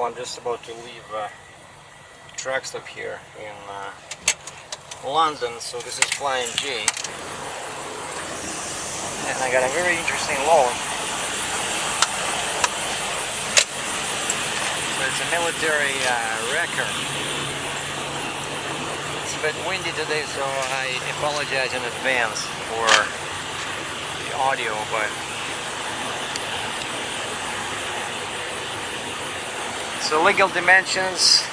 Well, I'm just about to leave truck stop here in London, so this is Flying J, and I got a very interesting load. So it's a military wrecker. It's a bit windy today, so I apologize in advance for the audio, but so legal dimensions,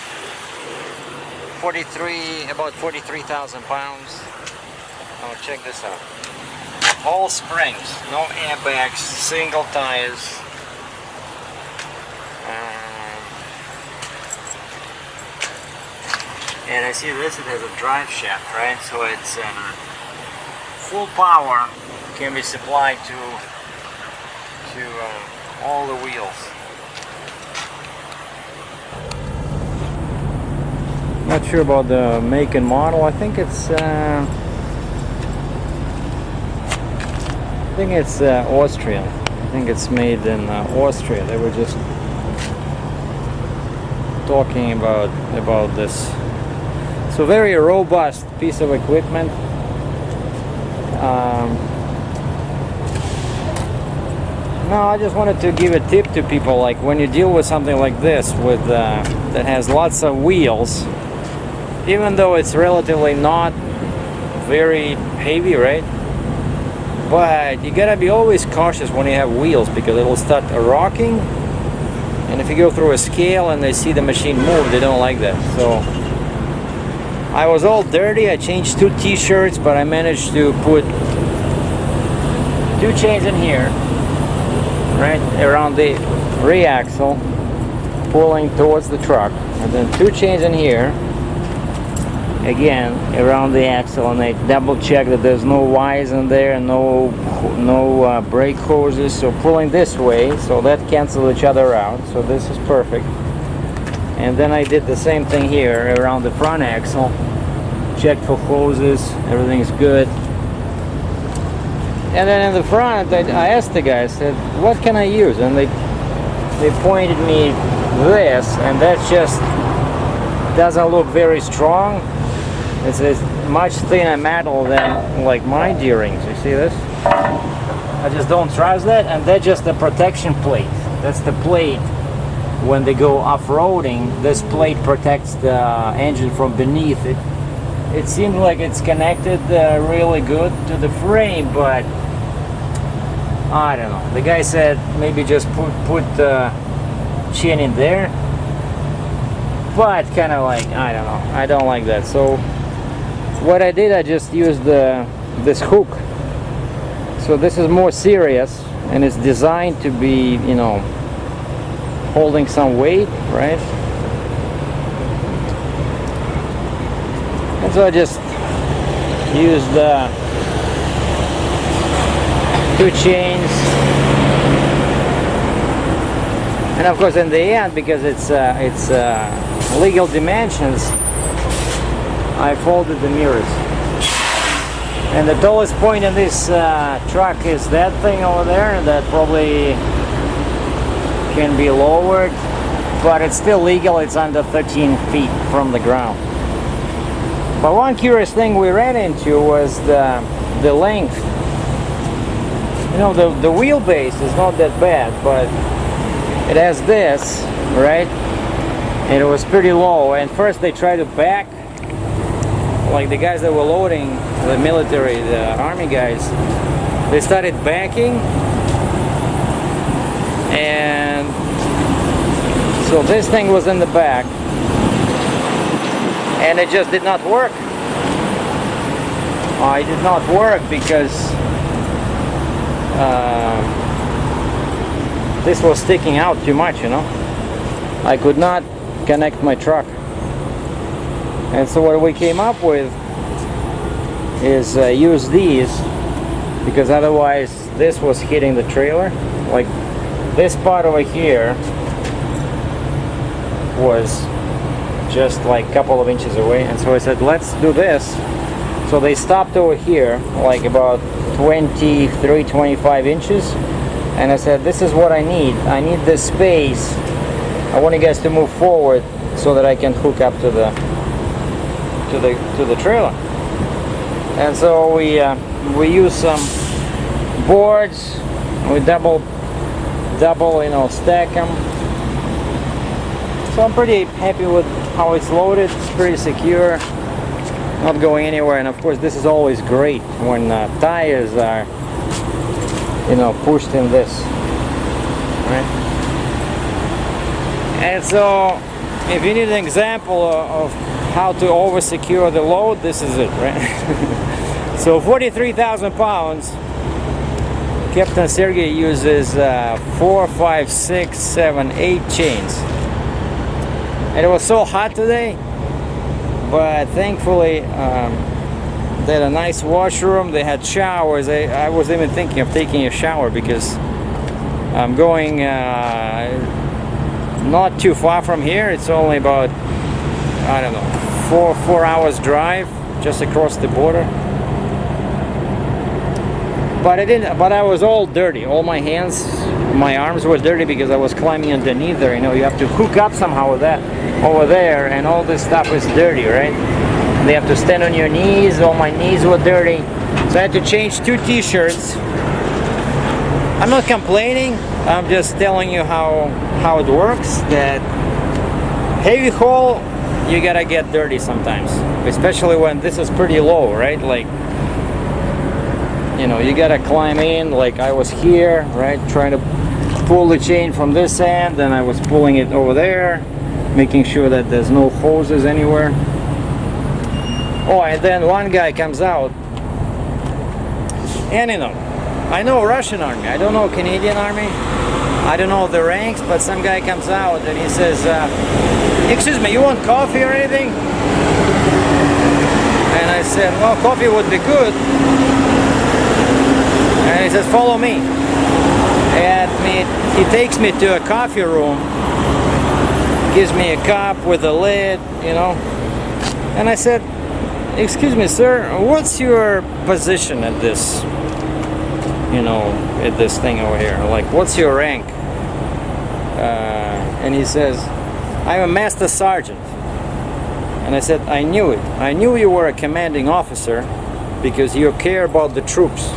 about 43,000 pounds. Oh, check this out. All springs, no airbags, single tires. And I see this, it has a drive shaft, right? So it's full power can be supplied to all the wheels. Not sure about the make and model. I think it's Austrian. I think it's made in Austria. They were just talking about this. So very robust piece of equipment. No, I just wanted to give a tip to people, like when you deal with something like this with that has lots of wheels, even though it's relatively not very heavy, right? But you gotta be always cautious when you have wheels, because it'll start rocking, and if you go through a scale and they see the machine move, they don't like that. So I was all dirty. I changed 2 t-shirts, but I managed to put 2 chains in here, right around the rear axle, pulling towards the truck, and then 2 chains in here again around the axle, and I double check that there's no wires in there, no brake hoses, so pulling this way, so that cancels each other out, so this is perfect. And then I did the same thing here around the front axle, checked for hoses, everything's good. And then in the front, I asked the guy, I said, what can I use? And they pointed me this, and that just doesn't look very strong. It's much thinner metal than like my D-rings. You see this? I just don't trust that, and that's just a protection plate. That's the plate. When they go off-roading, this plate protects the engine from beneath it. It seems like it's connected really good to the frame, but I don't know. The guy said maybe just put the chain in there, but kind of like, I don't know. I don't like that. So what I did, I just used this hook. So this is more serious, and it's designed to be, you know, holding some weight, right? And so I just used 2 chains, and of course in the end, because it's legal dimensions, I folded the mirrors. And the tallest point in this truck is that thing over there, that probably can be lowered, but it's still legal. It's under 13 feet from the ground. But one curious thing we ran into was the length. You know, the wheelbase is not that bad, but it has this, right? And it was pretty low. And first they tried to back, like the guys that were loading, the military, the army guys, they started backing, and so this thing was in the back, and it just did not work. It did not work because this was sticking out too much, you know. I could not connect my truck. And so what we came up with is use these, because otherwise this was hitting the trailer. Like this part over here was just like a couple of inches away, and so I said, let's do this. So they stopped over here, like about 23-25 inches, and I said, this is what I need. I need this space I want you guys to move forward so that I can hook up to the trailer. And so we use some boards. We double, you know, stack them. So I'm pretty happy with how it's loaded. It's pretty secure, not going anywhere. And of course, this is always great when tires are, you know, pushed in this. Right? And so, if you need an example of how to over secure the load, this is it, right? So 43,000 pounds. Captain Sergei uses 4, 5, 6, 7, 8 chains. And it was so hot today, but thankfully they had a nice washroom, they had showers. I was even thinking of taking a shower because I'm going not too far from here. It's only about, I don't know, 4 hours drive just across the border. But I was all dirty. All my hands, my arms were dirty because I was climbing underneath there. You know, you have to hook up somehow with that over there, and all this stuff is dirty, right? They have to stand on your knees. All my knees were dirty, so I had to change 2 t-shirts. I'm not complaining. I'm just telling you how it works. That heavy haul, you gotta get dirty sometimes, especially when this is pretty low, right? Like, you know, you gotta climb in. Like I was here, right, trying to pull the chain from this end, then I was pulling it over there, making sure that there's no hoses anywhere. Oh, and then one guy comes out, and you know, I know Russian army, I don't know Canadian army, I don't know the ranks, but some guy comes out and he says, excuse me, you want coffee or anything? And I said, well, coffee would be good. And he says, follow me. And he takes me to a coffee room, gives me a cup with a lid, you know. And I said, excuse me, sir, what's your position at this, you know, at this thing over here? Like, what's your rank? And he says, I'm a master sergeant. And I said, I knew it. I knew you were a commanding officer because you care about the troops.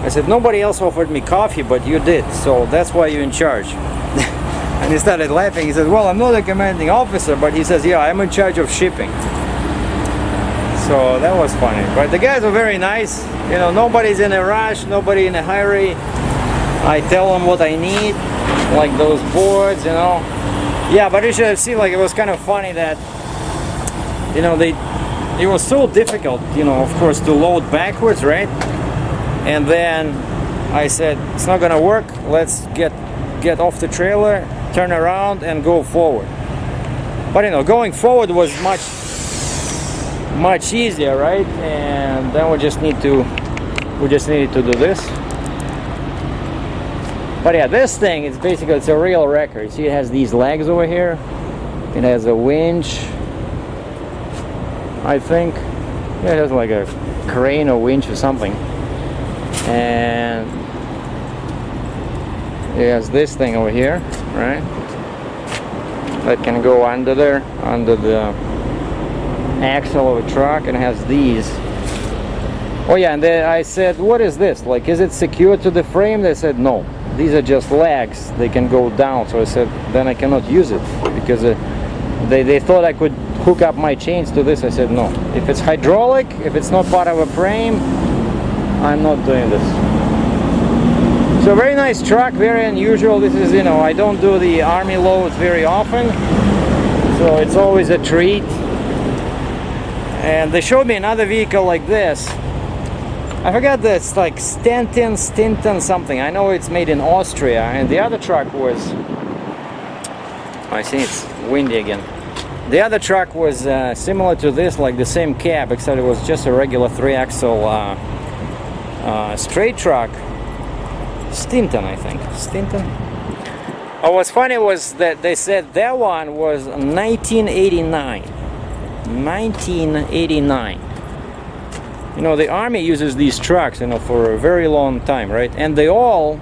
I said, nobody else offered me coffee, but you did, so that's why you're in charge. And he started laughing. He said, well, I'm not a commanding officer, but he says, yeah, I'm in charge of shipping. So that was funny. But the guys were very nice. You know, nobody's in a rush, nobody in a hurry. I tell them what I need, like those boards, you know. Yeah, but you should have seen, like, it was kind of funny that, you know, it was so difficult, you know, of course, to load backwards, right? And then I said, it's not gonna work, let's get off the trailer, turn around and go forward. But you know, going forward was much easier, right? And then we just needed to do this. But yeah, this thing is basically, it's a real wrecker. You see it has these legs over here. It has a winch, I think. Yeah, it has like a crane or winch or something. And it has this thing over here, right? That can go under there, under the axle of a truck, and it has these. Oh yeah, and then I said, what is this? Like, is it secured to the frame? They said, no. These are just legs. They can go down. So I said, then I cannot use it because they thought I could hook up my chains to this. I said, no. If it's hydraulic, if it's not part of a frame, I'm not doing this. So very nice truck, very unusual. This is, you know, I don't do the army loads very often, so it's always a treat. And they showed me another vehicle like this. I forgot this, like Stinton something. I know it's made in Austria. And the other truck was, I see it's windy again. The other truck was similar to this, like the same cab, except it was just a regular 3-axle straight truck. Stinton, I think. Stinton. Oh, what's funny was that they said that one was 1989. 1989. You know, the army uses these trucks, you know, for a very long time, right? And they all,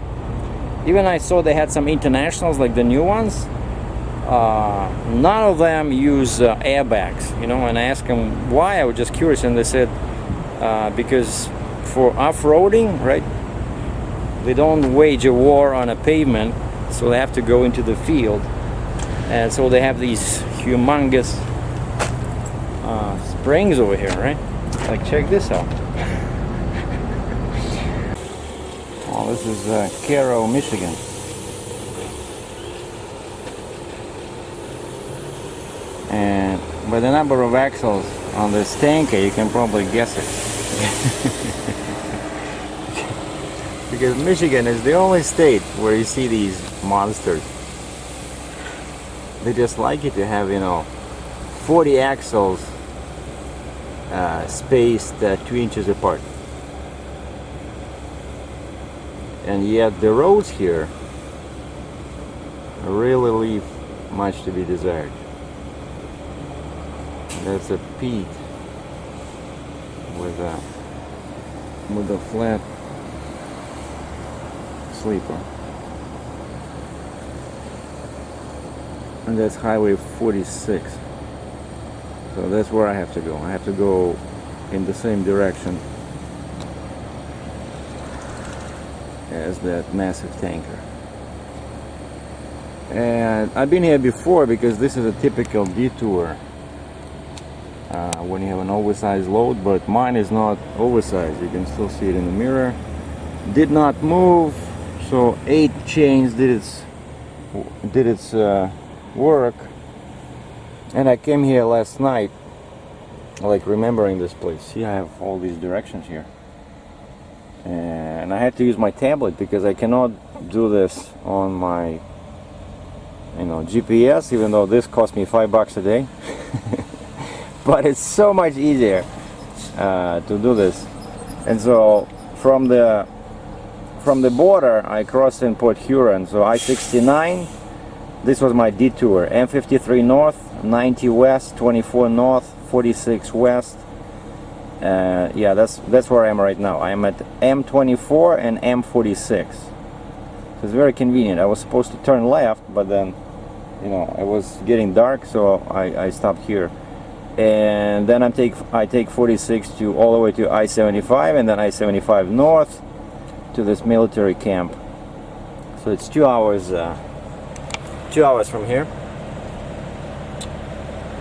even I saw they had some internationals, like the new ones. none of them use airbags, you know. And I asked them why. I was just curious, and they said because for off-roading, right, they don't wage a war on a pavement, so they have to go into the field, and so they have these humongous springs over here, right? Like, check this out. Oh, this is Cairo, Michigan. And by the number of axles on this tanker, you can probably guess it. Because Michigan is the only state where you see these monsters. They just like it to have, you know, 40 axles spaced 2 inches apart. And yet the roads here really leave much to be desired. That's a peat with a flat sleeper. And that's Highway 46. So that's where I have to go. I have to go in the same direction as that massive tanker. And I've been here before because this is a typical detour when you have an oversized load, but mine is not oversized. You can still see it in the mirror. Did not move, so 8 chains did its work. And I came here last night, like remembering this place. See, I have all these directions here, and I had to use my tablet because I cannot do this on my, you know, GPS, even though this cost me $5 a day. But it's so much easier to do this. And so from the border I crossed in Port Huron, so I-69, this was my detour. M53 north, 90 west, 24 north, 46 west. Yeah, that's where I am right now. I am at M24 and M46. So it's very convenient. I was supposed to turn left, but then, you know, it was getting dark, so I stopped here. And then I take 46 to all the way to I-75, and then I-75 north to this military camp. So it's 2 hours. 2 hours from here.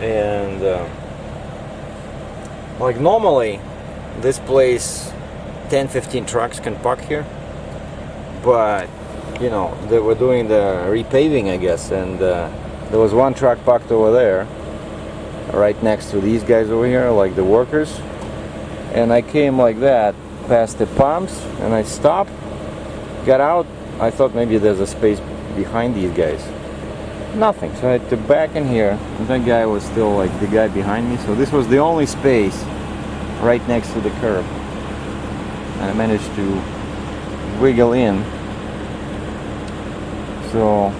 And like normally, this place, 10-15 trucks can park here. But you know, they were doing the repaving, I guess, and there was one truck parked over there, right next to these guys over here, like the workers. And I came like that past the pumps, and I stopped, got out. I thought maybe there's a space behind these guys. Nothing. So I had to back in here, and that guy was still like the guy behind me. So this was the only space right next to the curb, and I managed to wiggle in. So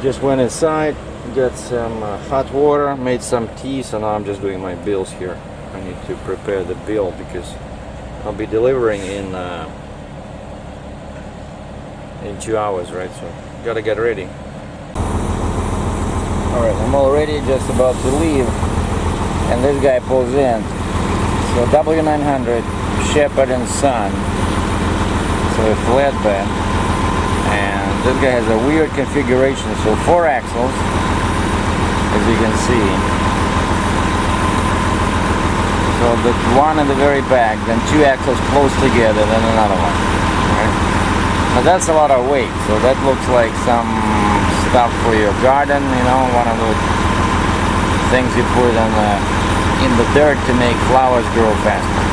just went inside, got some hot water, made some tea. So now I'm just doing my bills here. I need to prepare the bill because I'll be delivering in 2 hours, right? So gotta get ready. Alright, I'm already just about to leave, and this guy pulls in. So W900 Shepherd and Son, so a flatbed, and this guy has a weird configuration. So 4 axles, as you can see. So the one in the very back, then 2 axles close together, then another one. Right? Now that's a lot of weight, so that looks like some stuff for your garden, you know, one of those things you put in the dirt to make flowers grow faster.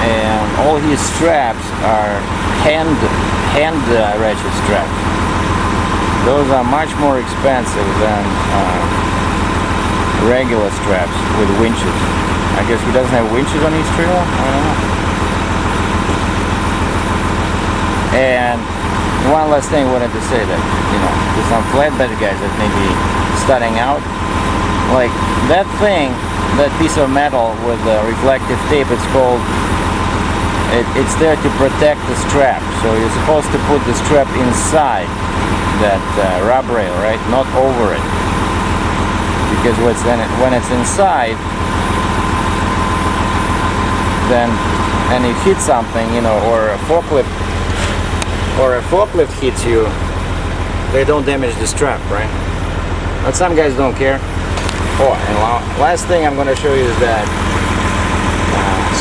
And all his straps are hand ratchet straps. Those are much more expensive than regular straps with winches. I guess he doesn't have winches on his trailer? I don't know. And one last thing I wanted to say, that, you know, to some flatbed guys that may be starting out, like that thing, that piece of metal with the reflective tape, it's called It's there to protect the strap. So you're supposed to put the strap inside that rub rail, right? Not over it. Because when it's inside, then and you hit something, you know, or a forklift hits you, they don't damage the strap, right? But some guys don't care. Oh, and last thing I'm going to show you is that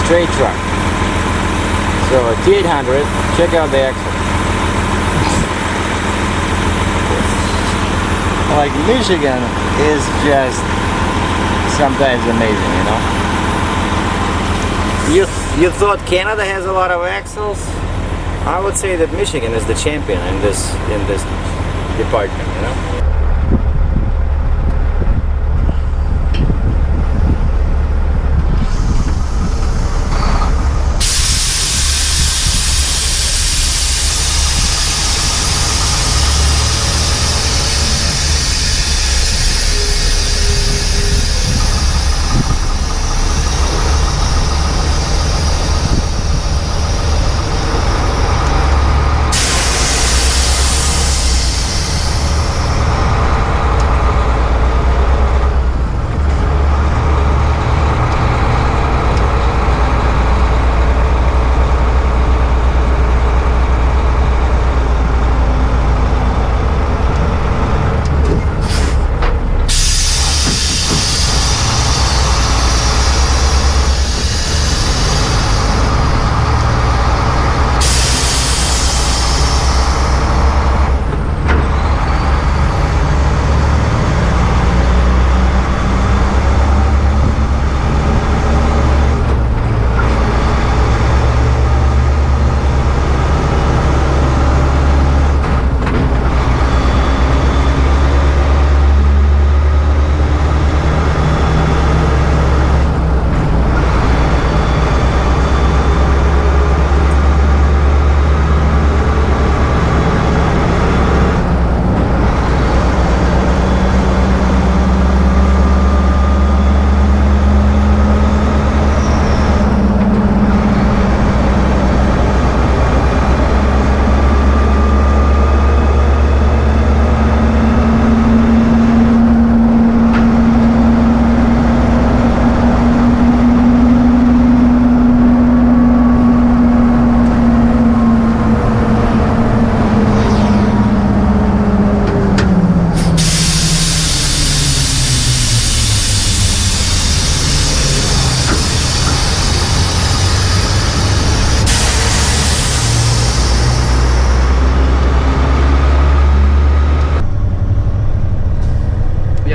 straight truck. So a T800, check out the axle. Like Michigan is just sometimes amazing, you know. You thought Canada has a lot of axles? I would say that Michigan is the champion in this department, you know.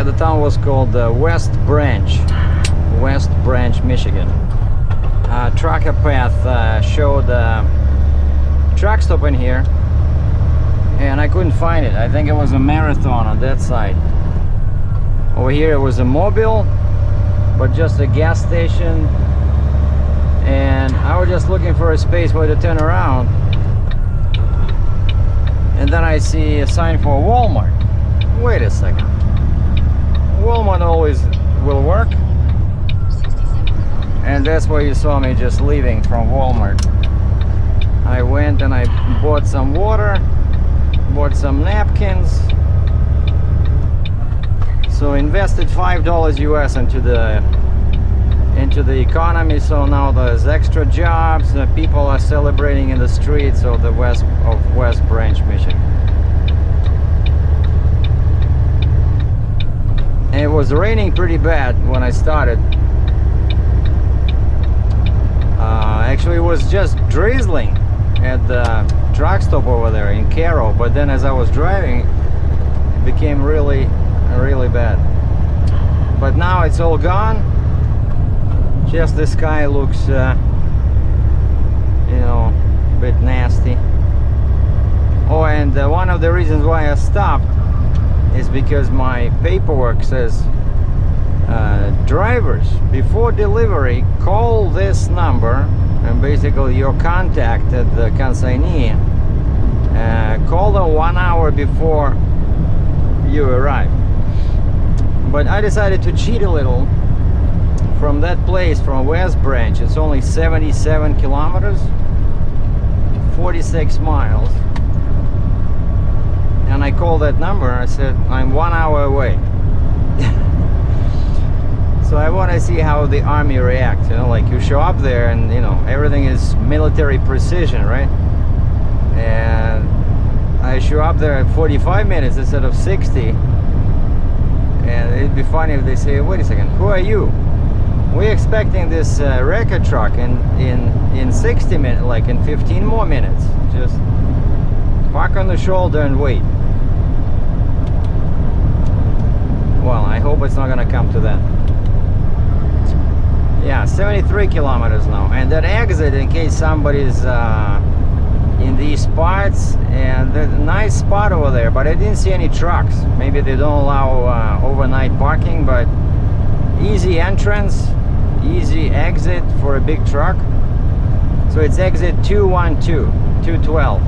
The town was called West Branch, Michigan. Tracker path showed a truck stop in here, and I couldn't find it. I think it was a Marathon on that side. Over here it was a Mobile, but just a gas station, and I was just looking for a space where to turn around, and then I see a sign for Walmart. Wait a second. Walmart always will work, and that's why you saw me just leaving from Walmart. I went and I bought some water, bought some napkins, so invested $5 US into the economy. So now there's extra jobs, people are celebrating in the streets of the West Branch, Michigan. It was raining pretty bad when I started. Actually, it was just drizzling at the truck stop over there in Caro, but then as I was driving, it became really bad. But now it's all gone. Just the sky looks, you know, a bit nasty. Oh, and one of the reasons why I stopped is because my paperwork says drivers before delivery call this number, and basically your contact at the consignee, call them 1 hour before you arrive. But I decided to cheat a little. From that place, from West Branch, it's only 77 kilometers. 46 miles. And I called that number. I said, I'm 1 hour away. So I want to see how the army reacts. You know, like you show up there and, you know, everything is military precision, right? And I show up there at 45 minutes instead of 60. And it'd be funny if they say, wait a second, who are you? We're expecting this wrecker truck in 60 minutes, like in 15 more minutes. Just park on the shoulder and wait. Well, I hope it's not gonna come to that. Yeah, 73 kilometers now. And that exit, in case somebody's in these spots, and there's a nice spot over there, but I didn't see any trucks. Maybe they don't allow overnight parking, but easy entrance, easy exit for a big truck. So it's exit 212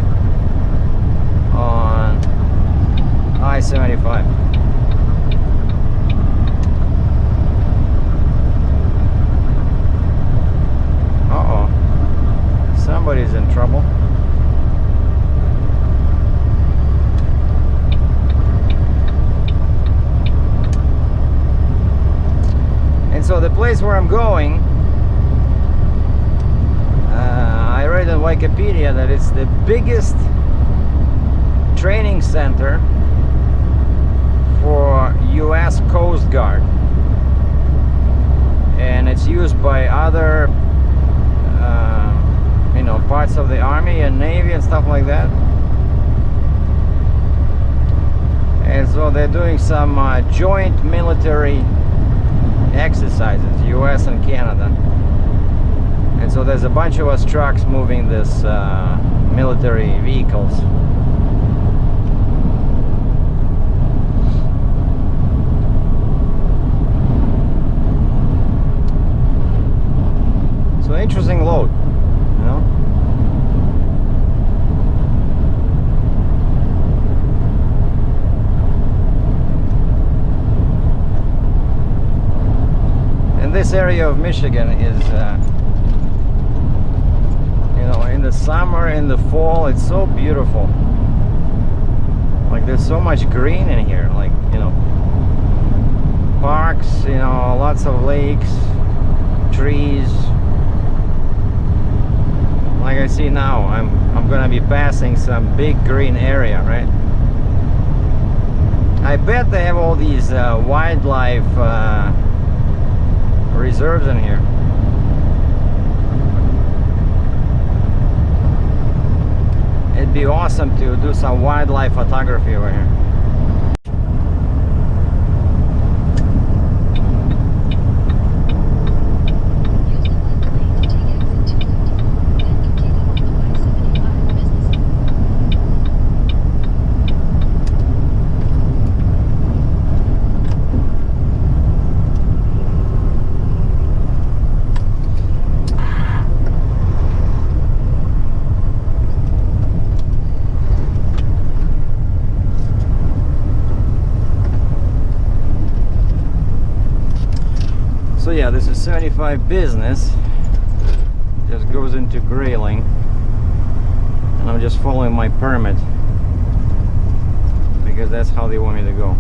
on I-75. Uh-oh, somebody's in trouble. And so the place where I'm going, I read on Wikipedia that it's the biggest training center for US Coast Guard. And it's used by other you know, parts of the Army and Navy and stuff like that. And so they're doing some joint military exercises, US and Canada. And so there's a bunch of us trucks moving this military vehicles. So interesting load, you know. And this area of Michigan is, you know, in the summer, in the fall, it's so beautiful. Like there's so much green in here, like, you know, parks, you know, lots of lakes, trees. Like I see now, I'm gonna be passing some big green area, right? I bet they have all these wildlife reserves in here. It'd be awesome to do some wildlife photography over here. So yeah, this is 75 business. Just goes into Grayling, and I'm just following my permit because that's how they want me to go.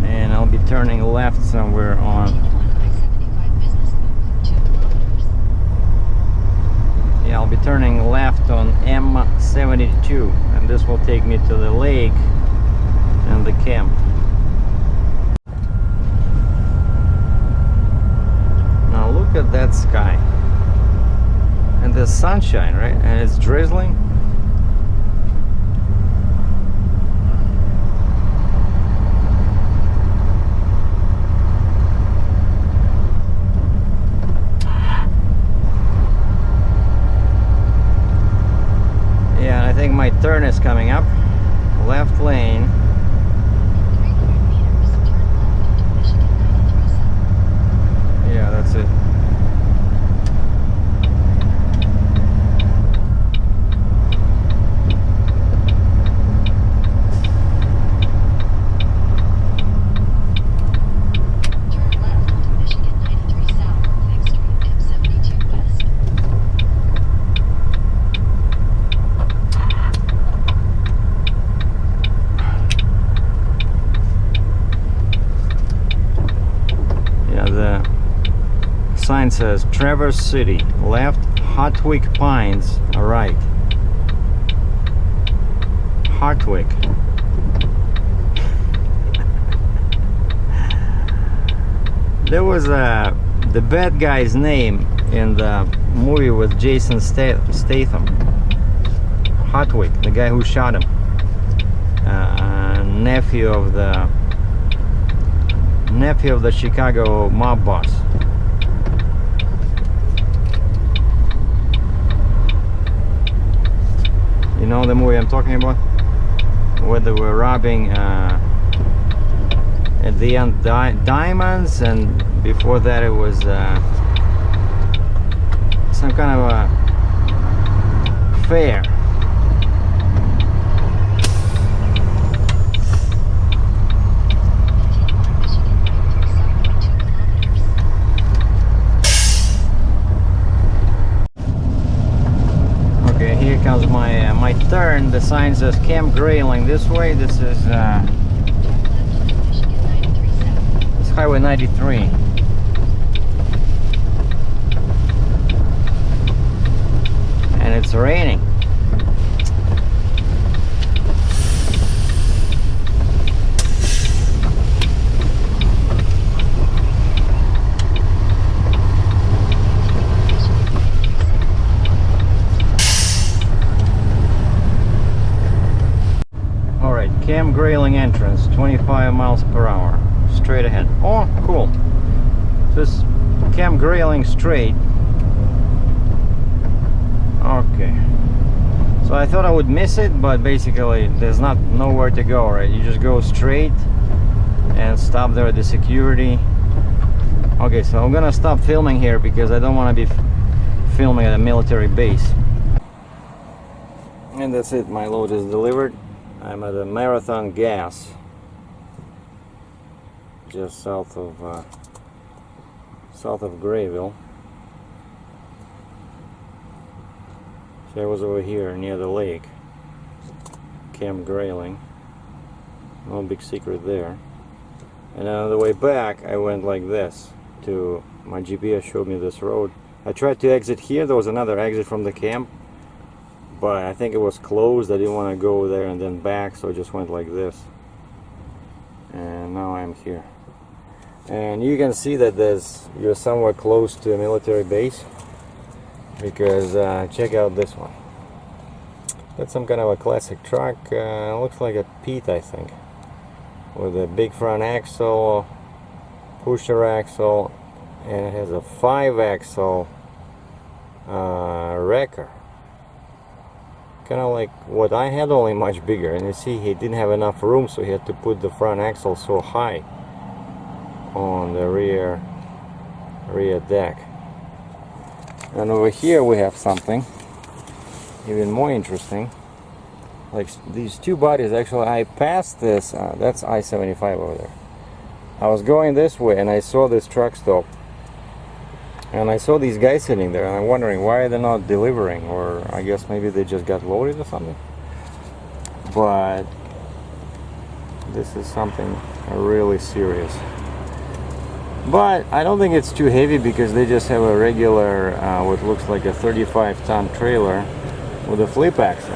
And I'll be turning left somewhere on. Yeah, I'll be turning left on M72, and this will take me to the lake and the camp. Now look at that sky. And the sunshine, right? And it's drizzling. Yeah, and I think my turn is coming up. Left lane. Yeah, that's it. sign says Traverse City, left, Hartwick Pines, right. Hartwick. There was the bad guy's name in the movie with Jason Statham. Hartwick, the guy who shot him. Nephew of the Chicago mob boss. You know the movie I'm talking about? Where they were robbing at the end diamonds, and before that it was some kind of a fair. Okay, here comes my turn. The sign says Camp Grayling this way. This is it's Highway 93. And it's raining. Alright, Camp Grayling entrance, 25 miles per hour, straight ahead. Oh, cool. This Camp Grayling straight. Okay, so I thought I would miss it, but basically there's nowhere to go, right? You just go straight and stop there at the security. Okay, so I'm gonna stop filming here because I don't want to be filming at a military base. And that's it, my load is delivered. I'm at a Marathon Gas, just south of Grayville. I was over here near the lake, Camp Grayling. No big secret there. And on the way back, I went like this. My GPS showed me this road. I tried to exit here. There was another exit from the camp, but I think it was closed. I didn't want to go there and then back, so I just went like this. And now I'm here. And you can see that you're somewhat close to a military base. Because check out this one. That's some kind of a classic truck. Looks like a Pete, I think, with a big front axle, pusher axle, and it has a 5-axle wrecker. Kind of like what I had, only much bigger. And you see, he didn't have enough room, so he had to put the front axle so high on the rear deck. And over here we have something even more interesting. Like these two bodies, actually I passed this, that's I-75 over there. I was going this way and I saw this truck stop. And I saw these guys sitting there and I'm wondering why they're not delivering, or I guess maybe they just got loaded or something. But this is something really serious. But I don't think it's too heavy because they just have a regular, what looks like a 35-ton trailer with a flip axle.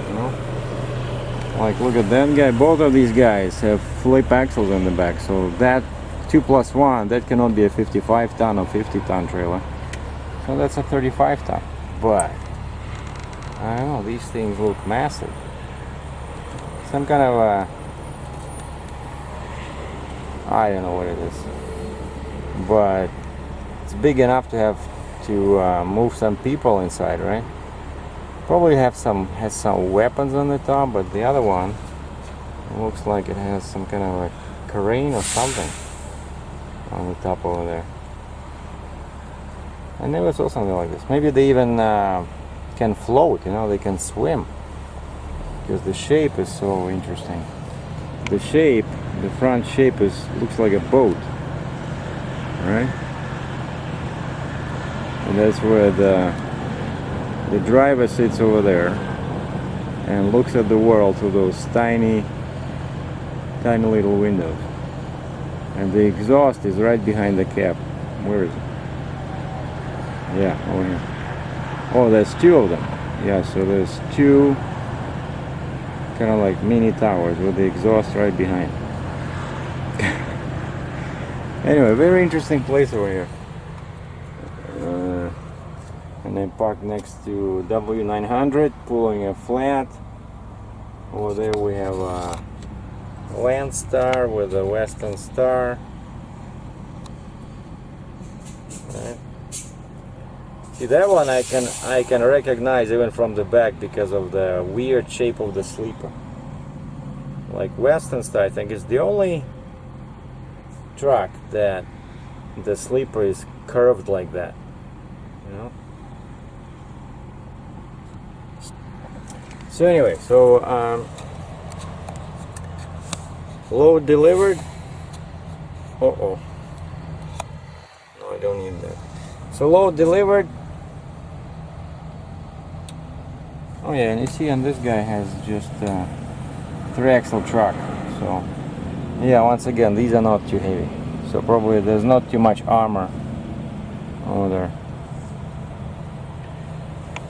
You know? Like, look at that guy. Both of these guys have flip axles in the back. So that 2 + 1, that cannot be a 55-ton or 50-ton trailer. So that's a 35-ton. But I don't know, these things look massive. Some kind of a, I don't know what it is, but it's big enough to have to move some people inside, right? Probably has some weapons on the top, but the other one looks like it has some kind of a crane or something on the top over there. I never saw something like this. Maybe they even can float, you know, they can swim, because the shape is so interesting. The front shape looks like a boat, right? And that's where the driver sits over there and looks at the world through those tiny little windows. And the exhaust is right behind the cab. Where is it? Yeah, over here. Oh, there's two of them. Yeah, so there's two kind of like mini towers with the exhaust right behind. Anyway, very interesting place over here. And then parked next to W900, pulling a flat. Over there we have a Landstar with a Western Star. Right. See, that one I can recognize even from the back because of the weird shape of the sleeper. Like Western Star, I think is the only truck that the sleeper is curved like that. You know. So anyway, load delivered. No, I don't need that. So load delivered. Oh yeah, and you see, and this guy has just a 3-axle truck. So yeah, once again, these are not too heavy. So probably there's not too much armor over there.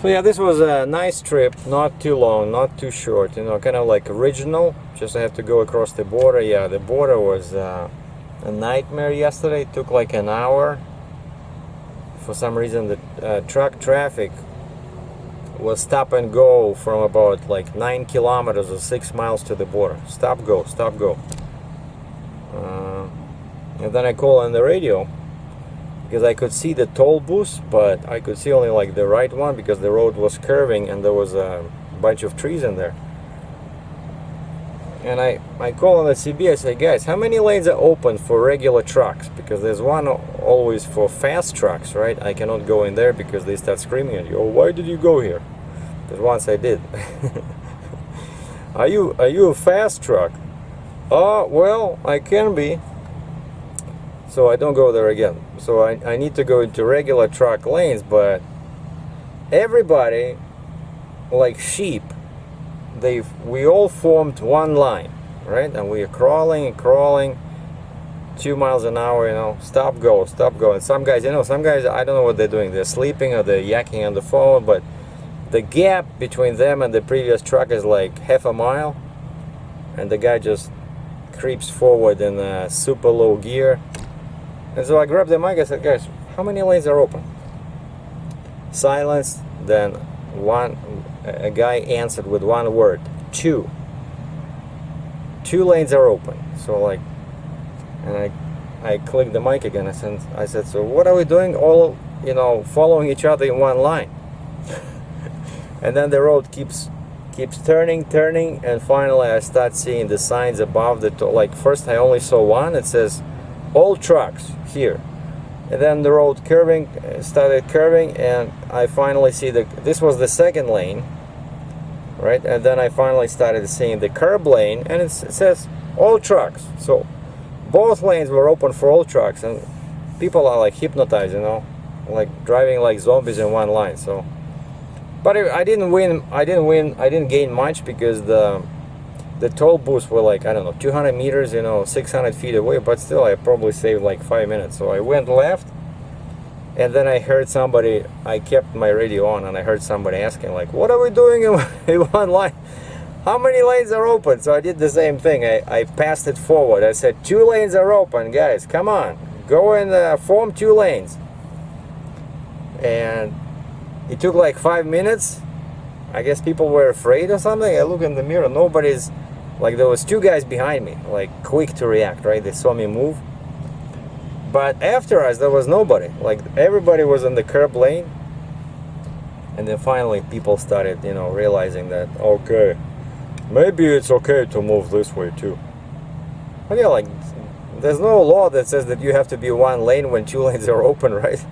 So yeah, this was a nice trip, not too long, not too short, you know, kind of like original. Just I have to go across the border. Yeah, the border was a nightmare yesterday. It took like an hour. For some reason, the truck traffic was stop and go from about like 9 kilometers or 6 miles to the border. Stop, go, stop, go. And then I call on the radio because I could see the toll booth, but I could see only like the right one because the road was curving and there was a bunch of trees in there. And I call on the CB, I say, guys, how many lanes are open for regular trucks? Because there's one always for fast trucks, right? I cannot go in there because they start screaming at you. Oh, why did you go here? Because once I did. Are you a fast truck? Oh, well, I can be. So I don't go there again. So I need to go into regular truck lanes, but everybody, like sheep, we all formed one line, right? And we are crawling, 2 miles an hour, you know, stop, go. And some guys, I don't know what they're doing. They're sleeping or they're yakking on the phone, but the gap between them and the previous truck is like half a mile. And the guy just creeps forward in a super low gear. And so I grabbed the mic, I said, guys, how many lanes are open? Silence, then a guy answered with one word, 2. 2 lanes are open. So like, and I clicked the mic again. I said, so what are we doing? All, you know, following each other in one line. And then the road keeps turning, and finally I start seeing the signs above the like first I only saw one. It says all trucks here, and then the road started curving, and I finally see this was the second lane, right? And then I finally started seeing the curb lane, and it says all trucks. So both lanes were open for all trucks, and people are like hypnotized, you know, like driving like zombies in one line. So, but I didn't win. I didn't gain much because the toll booths were like, I don't know, 200 meters, you know, 600 feet away, but still I probably saved like 5 minutes. So I went left, and then I heard somebody, I kept my radio on, and I heard somebody asking like, what are we doing in one line? How many lanes are open? So I did the same thing. I passed it forward. I said, 2 lanes are open, guys, come on. Go and form 2 lanes. And it took like 5 minutes. I guess people were afraid or something. I look in the mirror, nobody's, like there was 2 guys behind me, like quick to react, right? They saw me move. But after us, there was nobody. Like everybody was in the curb lane. And then finally people started, you know, realizing that, okay, maybe it's okay to move this way too. But yeah, like there's no law that says that you have to be 1 lane when 2 lanes are open, right?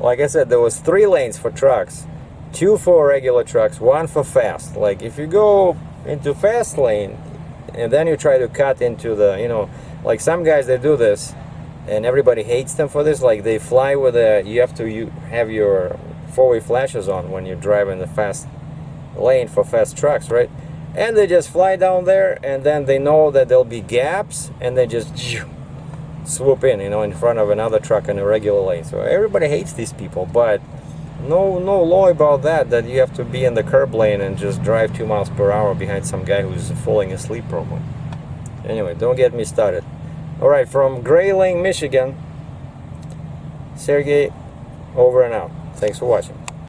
Like I said, there was 3 lanes for trucks, 2 for regular trucks, 1 for fast. Like if you go into fast lane and then you try to cut into the, you know, like some guys, they do this and everybody hates them for this. Like they fly with you have to have your 4-way flashes on when you're driving the fast lane for fast trucks, right? And they just fly down there, and then they know that there'll be gaps, and they just swoop in, you know, in front of another truck in a regular lane. So everybody hates these people, but no law about that you have to be in the curb lane and just drive 2 miles per hour behind some guy who's falling asleep probably. Anyway, don't get me started. All right, from Grayling, Michigan, Sergey, over and out. Thanks for watching.